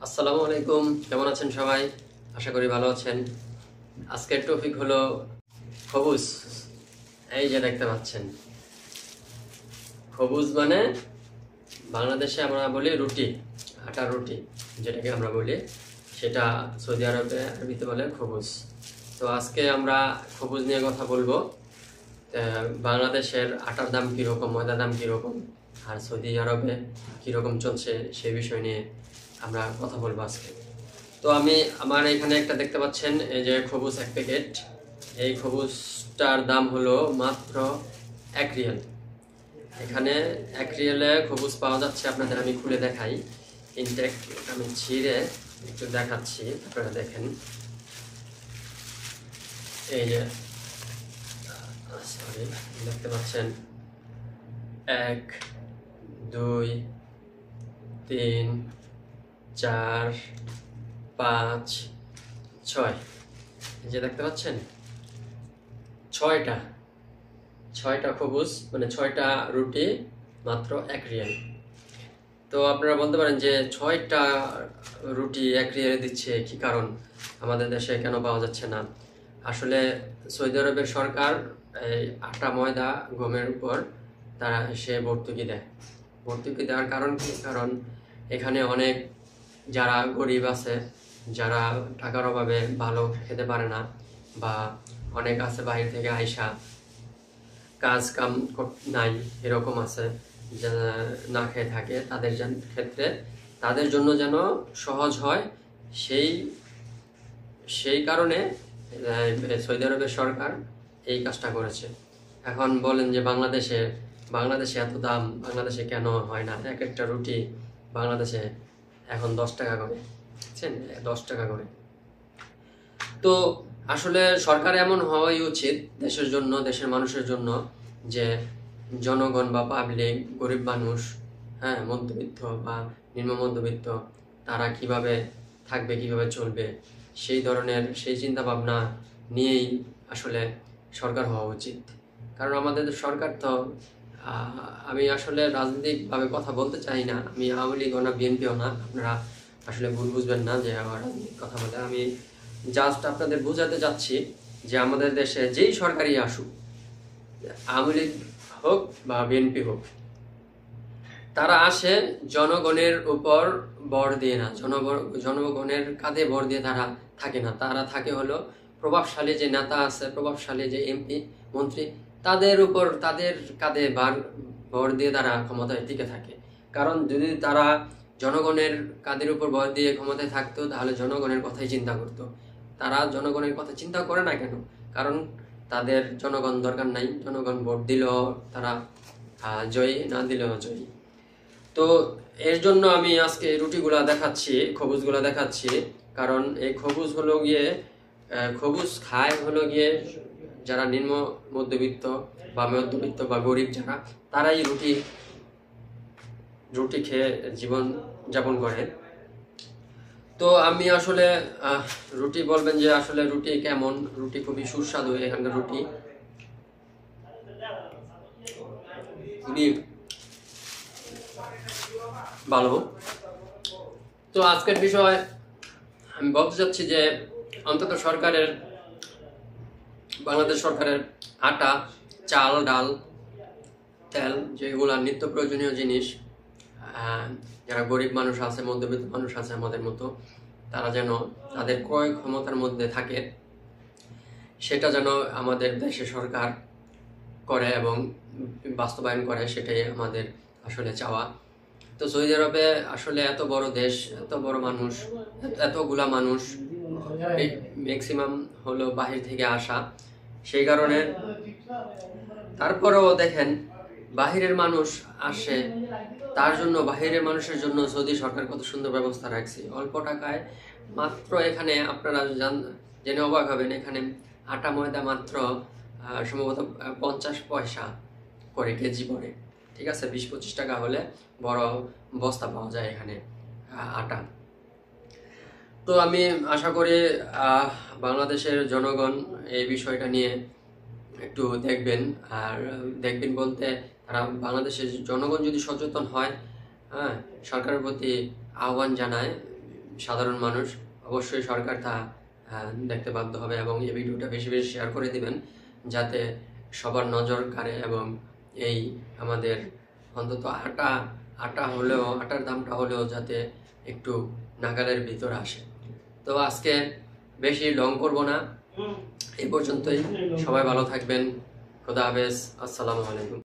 আসসালামু আলাইকুম, কেমন আছেন সবাই? আশা করি ভালো আছেন। আজকের টপিক হলো খবুজ। এই যে দেখতে পাচ্ছেন, খবুজ মানে বাংলাদেশে আমরা বলি রুটি, আটার রুটি যেটাকে আমরা বলি, সেটা সৌদি আরবিতে বলে খবুজ। তো আজকে আমরা খবুজ নিয়ে কথা বলবো। বাংলাদেশের আটার দাম কীরকম, ময়দার দাম কীরকম, আর সৌদি আরবে কীরকম চলছে সেই বিষয় নিয়ে আমরা কথা বলবো আজকে। তো আমার এখানে একটা দেখতে পাচ্ছেন, এই যে খবুজ এক প্যাকেট। এই খবুজটার দাম হলো মাত্র 1 রিয়াল। এখানে 1 রিয়ালে খবুজ পাওয়া যাচ্ছে। আপনাদের আমি খুলে দেখাই। ইনটেক আমি ছিঁড়ে একটু দেখাচ্ছি, আপনারা দেখেন। এই যে সরি, দেখতে পাচ্ছেন 1 2 3 4 5 6, এই যে দেখতে পাচ্ছেন, ছয়টা খবুজ মানে 6টা রুটি, মাত্র 1 রিয়াল। তো আপনারা বলতে পারেন যে 6টা রুটি 1 রিয়ালে দিচ্ছে কি কারণ, আমাদের দেশে কেন পাওয়া যাচ্ছে না? আসলে সৌদি আরবের সরকার এই আটা, ময়দা, গমের উপর তারা সে ভর্তুকি দেয়। ভর্তুকি দেওয়ার কারণ কি? কারণ এখানে অনেক যারা গরিব আছে, যারা টাকার অভাবে ভালো খেতে পারে না, বা অনেক আছে বাইরে থেকে আইসা কাজ কাম নাই, এরকম আছে যারা না খেয়ে থাকে, তাদের ক্ষেত্রে তাদের জন্য যেন সহজ হয়, সেই সেই কারণে সৌদি আরবের সরকার এই কাজটা করেছে। এখন বলেন যে বাংলাদেশে এত দাম, বাংলাদেশে কেন হয় না? এক একটা রুটি বাংলাদেশে এখন 10 টাকা করে, বুঝছেন? 10 টাকা করে। তো আসলে সরকার এমন হওয়াই উচিত দেশের জন্য, দেশের মানুষের জন্য, যে জনগণ বা পাবলিক, গরিব মানুষ, হ্যাঁ, মধ্যবিত্ত বা নিম্ন মধ্যবিত্ত, তারা কিভাবে থাকবে, কিভাবে চলবে, সেই চিন্তা ভাবনা নিয়েই আসলে সরকার হওয়া উচিত। কারণ আমাদের সরকার তো, আমি আসলে রাজনৈতিকভাবে কথা বলতে চাই না, আমি আওয়ামী লীগও না, বিএনপিও না, আপনারা আসলে ভুল বুঝবেন না যে আমার রাজনৈতিক কথা বলে। আমি জাস্ট আপনাদের বোঝাতে চাচ্ছি যে আমাদের দেশে যেই সরকারই আসুক, আওয়ামী লীগ হোক বা বিএনপি হোক, তারা আসে জনগণের উপর বর দিয়ে না, জনগণের কাঁধে বর দিয়ে তারা থাকে না। তারা থাকে হলো প্রভাবশালী যে নেতা আছে, প্রভাবশালী যে এমপি, মন্ত্রী, তাদের উপর, তাদের কাঁধে বর দিয়ে তারা ক্ষমতায় টিকে থাকে। কারণ যদি তারা জনগণের কাঁধের উপর বর দিয়ে ক্ষমতায় থাকতো, তাহলে জনগণের কথাই চিন্তা করতো। তারা জনগণের কথা চিন্তা করে না কেন? কারণ তাদের জনগণ দরকার নাই। জনগণ ভোট দিলেও তারা জয়ী, না দিলেও জয়ী। তো এর জন্য আমি আজকে রুটিগুলা দেখাচ্ছি, খবুজগুলা দেখাচ্ছি। কারণ এই খবুজ হলো গিয়ে, খবুজ খায় হলো গিয়ে যারা নিম্ন মধ্যবিত্ত বা মধ্যবিত্ত বা গরিব যারা, তারাই রুটি খেয়ে জীবন যাপন করে। তো আমি আসলে রুটি বলবেন যে আসলে রুটি কেমন? রুটি খুবই সুস্বাদু, এখানকার রুটি খুবই ভালো। তো আজকের বিষয় আমি বলতে চাচ্ছি যে অন্তত বাংলাদেশ সরকারের আটা, চাল, ডাল, তেল, যেগুলো নিত্য প্রয়োজনীয় জিনিস, যারা গরিব মানুষ আছে, মধ্যবিত্ত মানুষ আছে আমাদের মতো, তারা যেন তাদের ক্রয় ক্ষমতার মধ্যে থাকে, সেটা যেন আমাদের দেশের সরকার করে এবং বাস্তবায়ন করে, সেটাই আমাদের আসলে চাওয়া। তো সৌদি আরবে আসলে এত বড় দেশ, এত বড় মানুষ, এতগুলা মানুষ, ম্যাক্সিমাম হলো বাহির থেকে আসা, সেই কারণে তারপরেও দেখেন বাহিরের মানুষ আসে, তার জন্য বাহিরের মানুষের জন্য সৌদি সরকার কত সুন্দর ব্যবস্থা রাখছে। অল্প টাকায় মাত্র, এখানে আপনারা জেনে অবাক হবেন, এখানে আটা ময়দা মাত্র সম্ভবত 50 পয়সা করে কেজি পড়ে, ঠিক আছে? 20-25 টাকা হলে বড় বস্তা পাওয়া যায় এখানে আটা। তো আমি আশা করি বাংলাদেশের জনগণ এই বিষয়টা নিয়ে একটু দেখবেন। আর দেখবেন বলতে, তারা বাংলাদেশের জনগণ যদি সচেতন হয়, হ্যাঁ, সরকারের প্রতি আহ্বান জানায় সাধারণ মানুষ, অবশ্যই সরকার তা দেখতে বাধ্য হবে এবং এই ভিডিওটা বেশি বেশি শেয়ার করে দিবেন যাতে সবার নজর কাড়ে এবং এই আমাদের অন্তত আটার দামটা হলেও যাতে একটু নাগালের ভিতর আসে। তো আজকে বেশি লং করব না, এই পর্যন্তই। সবাই ভালো থাকবেন। খোদা হাফেজ। আসসালামু আলাইকুম।